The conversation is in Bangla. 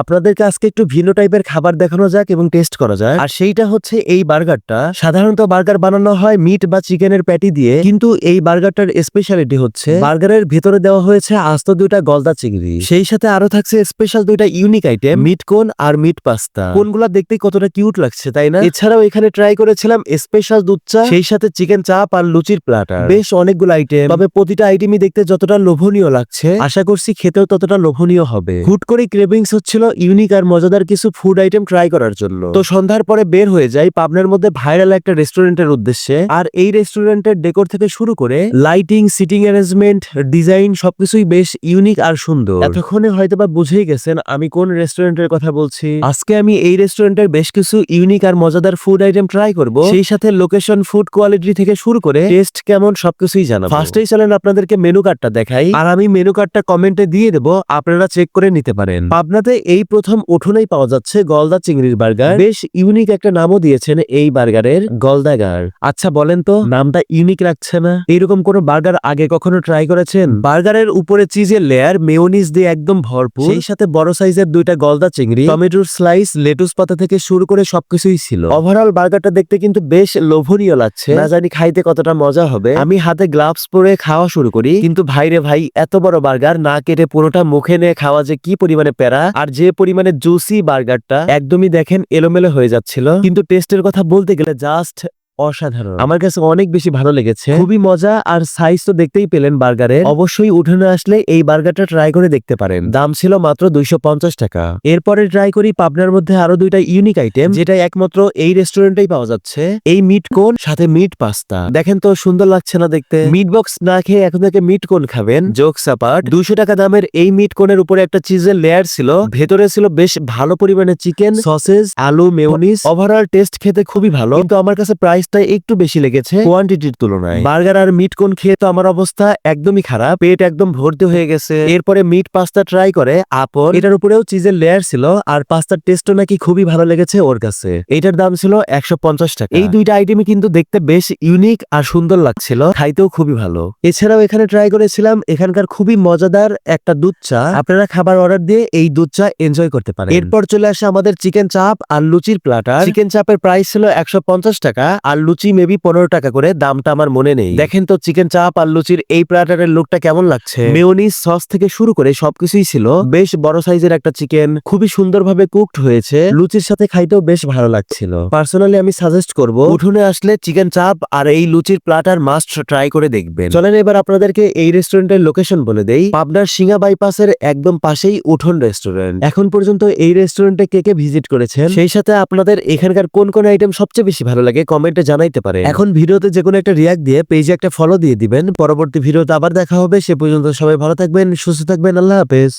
আপনাদেরকে আজকে একটু ভিন্ন টাইপের খাবার দেখানো যাক এবং টেস্ট করা যাক। আর সেইটা হচ্ছে এই বার্গারটা। সাধারণত বার্গার বানানো হয় মিট বা চিকেনের প্যাটি দিয়ে, কিন্তু এই বার্গারটার স্পেশালিটি হচ্ছে বার্গারের ভেতরে দেওয়া হয়েছে আস্ত 2টা গলদা চিংড়ি। সেই সাথে আরো থাকছে স্পেশাল 2টা ইউনিক আইটেম, মিট কোন আর মিট পাস্তা। কোনগুলা দেখতে কতটা কিউট লাগছে তাই না? এছাড়াও এখানে ট্রাই করেছিলাম স্পেশাল দুধ চা, সেই সাথে চিকেন চাপ আর লুচির প্ল্যাটার। বেশ অনেকগুলো আইটেম, তবে প্রতিটা আইটেমই দেখতে যতটা লোভনীয় লাগছে আশা করছি খেতেও ততটা লোভনীয় হবে। হুট করে ক্রেভিংস হচ্ছিল ইউনিক আর মজাদার কিছু ফুড আইটেম ট্রাই করার জন্য। তো সন্ধ্যার পরে বের হয়ে যাই পাবনার মধ্যে ভাইরাল একটা রেস্টুরেন্টের উদ্দেশ্যে। আর এই রেস্টুরেন্টের ডেকোর থেকে শুরু করে লাইটিং, সিটিং অ্যারেঞ্জমেন্ট, ডিজাইন সবকিছুই বেশ ইউনিক আর সুন্দর। এতক্ষণে হয়তোবা বুঝেই গেছেন আমি কোন রেস্টুরেন্টের কথা বলছি। আজকে আমি এই রেস্টুরেন্টের বেশ কিছু ইউনিক আর মজাদার ফুড আইটেম ট্রাই করব, সেই সাথে লোকেশন, ফুড কোয়ালিটি থেকে শুরু করে টেস্ট কেমন সবকিছুই জানাবো। ফার্স্টেই চলেন আপনাদেরকে মেনু কার্ডটা দেখাই, আর আমি মেনু কার্ডটা কমেন্টে দিয়ে দেবো, আপনারা চেক করে নিতে পারেন। পাবনাতে এই প্রথম উঠোনেই পাওয়া যাচ্ছে গলদা চিংড়ির বার্গার। বেশ ইউনিক একটা নামও দিয়েছেন এই বার্গারের, গলদাগার। আচ্ছা বলেন তো, নামটা ইউনিক লাগছে না? এইরকম কোন বার্গার আগে কখনো ট্রাই করেছেন? বার্গারের উপরে চিজের লেয়ার, মেয়োনিজ দিয়ে একদম ভরপুর, সেই সাথে বড় সাইজের 2টা গলদা চিংড়ি, টমেটোর স্লাইস, লেটুস পাতা থেকে শুরু করে সবকিছুই ছিল। ওভারঅল বার্গারটা দেখতে কিন্তু বেশ লোভনীয় লাগছে, না জানি খাইতে কতটা মজা হবে। আমি হাতে গ্লাভস পরে খাওয়া শুরু করি, কিন্তু ভাইরে ভাই, এত বড় বার্গার না কেটে পুরোটা মুখে নিয়ে খাওয়া যে কি পরিমাণে প্যারা, আর যে পরিমাণে জুসি বার্গারটা, একদমই দেখেন এলোমেলো হয়ে যাচ্ছিল। কিন্তু টেস্টের কথা বলতে গেলে জাস্ট অসাধারণ, আমার কাছে অনেক বেশি ভালো লেগেছে, খুবই মজা। আর সাইজ তো দেখতেই পেলেন বার্গারের। অবশ্যই উঠোনে আসলে এই বার্গারটা ট্রাই করে দেখতে পারেন। দাম ছিল মাত্র 250 টাকা। এরপরে ট্রাই করি পাবনার মধ্যে আরো 2টা ইউনিক আইটেম, যেটা একমাত্র এই রেস্টুরেন্টেই পাওয়া যাচ্ছে। এই মিট কোন সাথে মিট পাস্তা। দেখেন তো সুন্দর লাগছে না দেখতে? মিট বক্স না খেয়ে এখন থেকে মিট কোন খাবেন, জোকস অ্যাপার্ট। 200 টাকা দামের এই মিট কোনের উপরে একটা চিজের লেয়ার ছিল, ভেতরে ছিল বেশ ভালো পরিমাণে চিকেন, সসেজ, আলু, মেয়োনিজ। ওভারঅল টেস্ট খেতে খুবই ভালো, কিন্তু আমার কাছে প্রাইসটা একটু বেশি লেগেছে কোয়ান্টিটির তুলনায়। বার্গার আর মিট কোন খেয়ে তো আমার অবস্থা একদমই খারাপ, পেট একদম ভর্তি হয়ে গেছে। এরপরে মিট পাস্তা ট্রাই করে আপন, এটার উপরেও চিজের লেয়ার ছিল, আর পাস্তার টেস্টও নাকি খুবই ভালো লেগেছে ওর কাছে। এটার দাম ছিল 150 টাকা। এই 2টা আইটেমই কিন্তু দেখতে বেশ ইউনিক আর সুন্দর লাগছিল, খাইতেও খুবই ভালো। এছাড়াও এখানে ট্রাই করেছিলাম এখানকার খুবই মজাদার একটা দুধ চা। আপনারা খাবার অর্ডার দিয়ে এই দুধ চা এনজয় করতে পারেন। এরপর চলে আসে আমাদের চিকেন চাপ আর লুচির প্ল্যাটার। চিকেন চাপের প্রাইস ছিল 150 টাকা, আর লুচি মেবি 15 টাকা করে, দামটা আমার মনে নেই। দেখেন তো চিকেন চাপ আর লুচির এই প্ল্যাটারের লুকটা কেমন লাগছে। মেয়োনিজ, সস থেকে শুরু করে সবকিছুই ছিল। বেশ বড় সাইজের একটা চিকেন, খুবই সুন্দরভাবে কুকড হয়েছে, লুচির সাথে খাইতেও বেশ ভালো লাগছিল। পার্সোনালি আমি সাজেস্ট করব উঠোনে আসলে চিকেন চাপ আর এই লুচির প্ল্যাটার মাস্ট ট্রাই করে দেখবেন। চলেন এবার আপনাদেরকে এই রেস্টুরেন্টের লোকেশন বলে দেই। পাবনার সিঙ্গা বাইপাসের একদম পাশেই উঠোন রেস্টুরেন্ট। এখন পর্যন্ত এই রেস্টুরেন্টে কে কে ভিজিট করেছেন, সেই সাথে আপনাদের এখানকার কোন কোন আইটেম সবচেয়ে বেশি ভালো লাগে কমেন্টে জানাইতে পারেন। এখন ভিডিওতে যে কোনো একটা রিয়াক্ট দিয়ে পেজে একটা ফলো দিয়ে দিবেন। পরবর্তী ভিডিওতে আবার দেখা হবে, সে পর্যন্ত সবাই ভালো থাকবেন, সুস্থ থাকবেন, আল্লাহ হাফেজ।